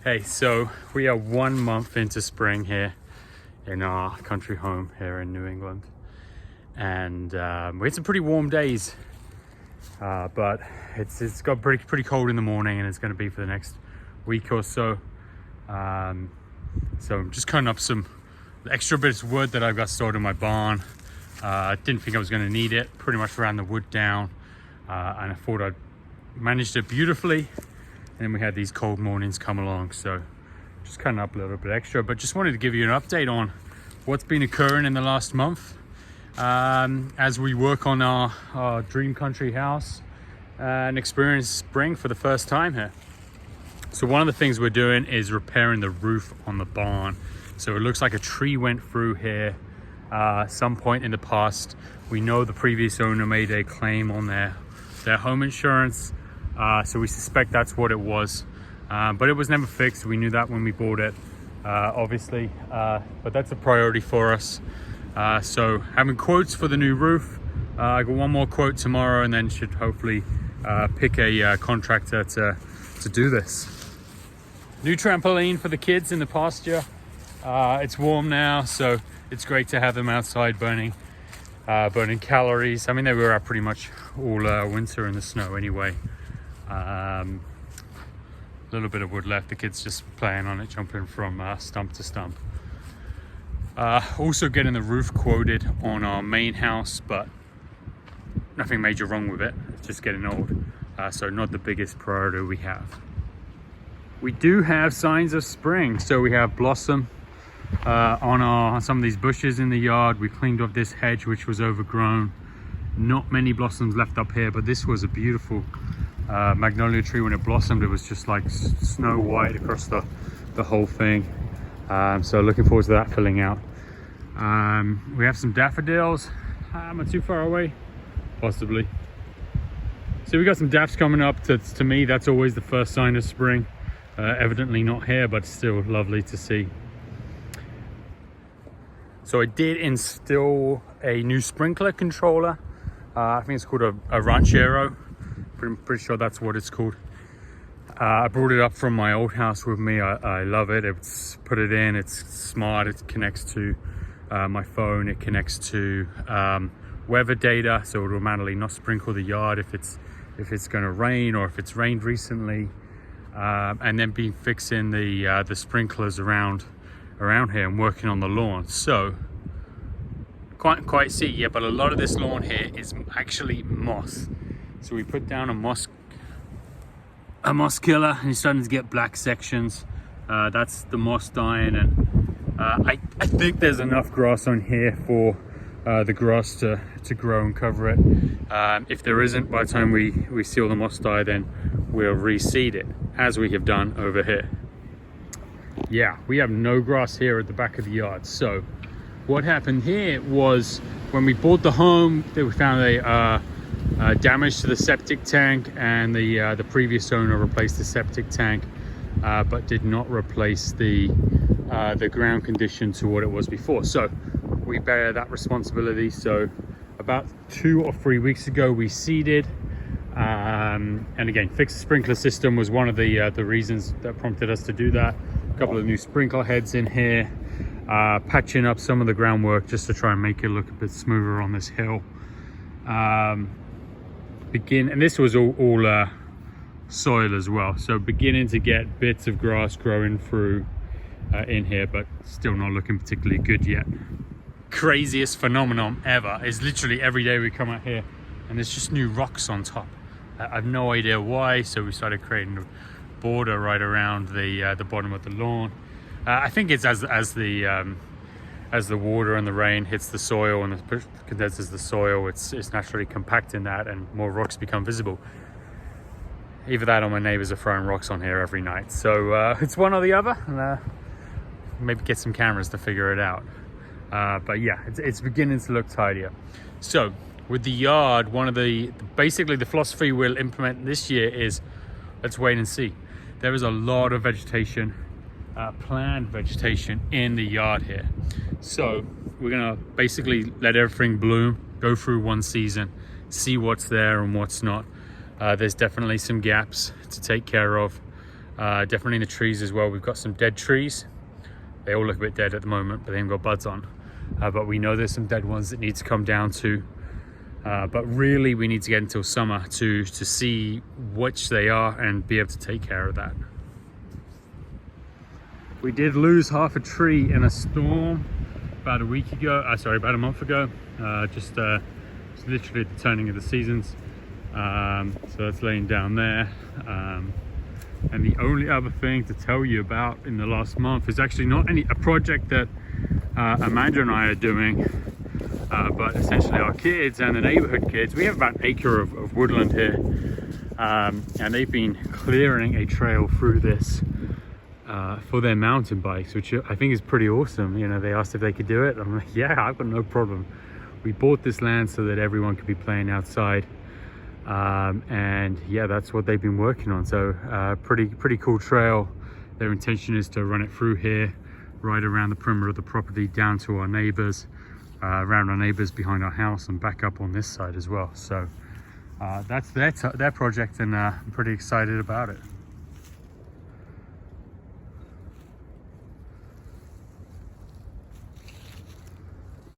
Hey, so we are 1 month into spring here in our country home here in New England, and we had some pretty warm days, but it's got pretty cold in the morning, and it's going to be for the next week or so. So I'm just cutting up some extra bits of wood that I've got stored in my barn. I didn't think I was going to need it. Pretty much ran the wood down, and I thought I'd managed it beautifully. And then we had these cold mornings come along, so just cutting up a little bit extra, but just wanted to give you an update on what's been occurring in the last month as we work on our dream country house and experience spring for the first time here. So one of the things we're doing is repairing the roof on the barn. So it looks like a tree went through here some point in the past. We know the previous owner made a claim on their home insurance. So we suspect that's what it was, but it was never fixed. We knew that when we bought it, obviously, but that's a priority for us. So having quotes for the new roof. I got one more quote tomorrow, and then should hopefully pick a contractor to do this. New trampoline for the kids in the pasture. It's warm now, so it's great to have them outside burning calories. I mean, they were out pretty much all winter in the snow anyway. A little bit of wood left, the kids just playing on it, jumping from stump to stump. Also getting the roof quoted on our main house, but nothing major wrong with it, it's just getting old, so not the biggest priority we have. We do have signs of spring, so we have blossom on some of these bushes in the yard. We cleaned off this hedge which was overgrown. Not many blossoms left up here, but this was a beautiful magnolia tree. When it blossomed, it was just like snow white across the whole thing. So looking forward to that filling out. We have some daffodils. Am I too far away? Possibly. So we got some daffs coming up. To me, that's always the first sign of spring. Evidently not here, but still lovely to see. So I did install a new sprinkler controller. I think it's called a Ranchero. Pretty sure that's what it's called. I brought it up from my old house with me. I love it. It's put it in. It's smart. It connects to my phone. It connects to weather data, so it will automatically not sprinkle the yard if it's going to rain or if it's rained recently. And then be fixing the sprinklers around here and working on the lawn. So can't quite see yet, but a lot of this lawn here is actually moss. So we put down a moss killer, and it's starting to get black sections. That's the moss dying, and I think there's enough grass on here for the grass to grow and cover it. If there isn't, by the time we see all the moss die, then we'll reseed it, as we have done over here. Yeah, we have no grass here at the back of the yard. So what happened here was, when we bought the home, we found a damage to the septic tank, and the previous owner replaced the septic tank, but did not replace the ground condition to what it was before. So we bear that responsibility. So about 2 or 3 weeks ago, we seeded, and again, fixed the sprinkler system was one of the reasons that prompted us to do that. A couple of new sprinkler heads in here, patching up some of the groundwork just to try and make it look a bit smoother on this hill. And this was all soil as well, so beginning to get bits of grass growing through in here, but still not looking particularly good yet. Craziest phenomenon ever is literally every day we come out here and there's just new rocks on top. I have no idea why, so we started creating a border right around the bottom of the lawn. I think it's as the water and the rain hits the soil and condenses the soil, it's naturally compacting that, and more rocks become visible. Either that or my neighbors are throwing rocks on here every night. So it's one or the other, and maybe get some cameras to figure it out. But yeah, it's beginning to look tidier. So with the yard, basically the philosophy we'll implement this year is, let's wait and see. There is a lot of vegetation, planned vegetation in the yard here. So we're gonna basically let everything bloom, go through one season, see what's there and what's not. There's definitely some gaps to take care of. Definitely in the trees as well. We've got some dead trees. They all look a bit dead at the moment, but they haven't got buds on. But we know there's some dead ones that need to come down too. But really we need to get until summer to see which they are and be able to take care of that. We did lose half a tree in a storm about a week ago, about a month ago. Just literally at the turning of the seasons. So that's laying down there. And the only other thing to tell you about in the last month is actually not a project that Amanda and I are doing, but essentially our kids and the neighborhood kids. We have about an acre of woodland here, and they've been clearing a trail through this for their mountain bikes, which I think is pretty awesome. You know, they asked if they could do it. I'm like, yeah, I've got no problem. We bought this land so that everyone could be playing outside. And yeah, that's what they've been working on. So pretty cool trail. Their intention is to run it through here, right around the perimeter of the property, down to our neighbors, around our neighbors behind our house, and back up on this side as well. So that's their project, and I'm pretty excited about it.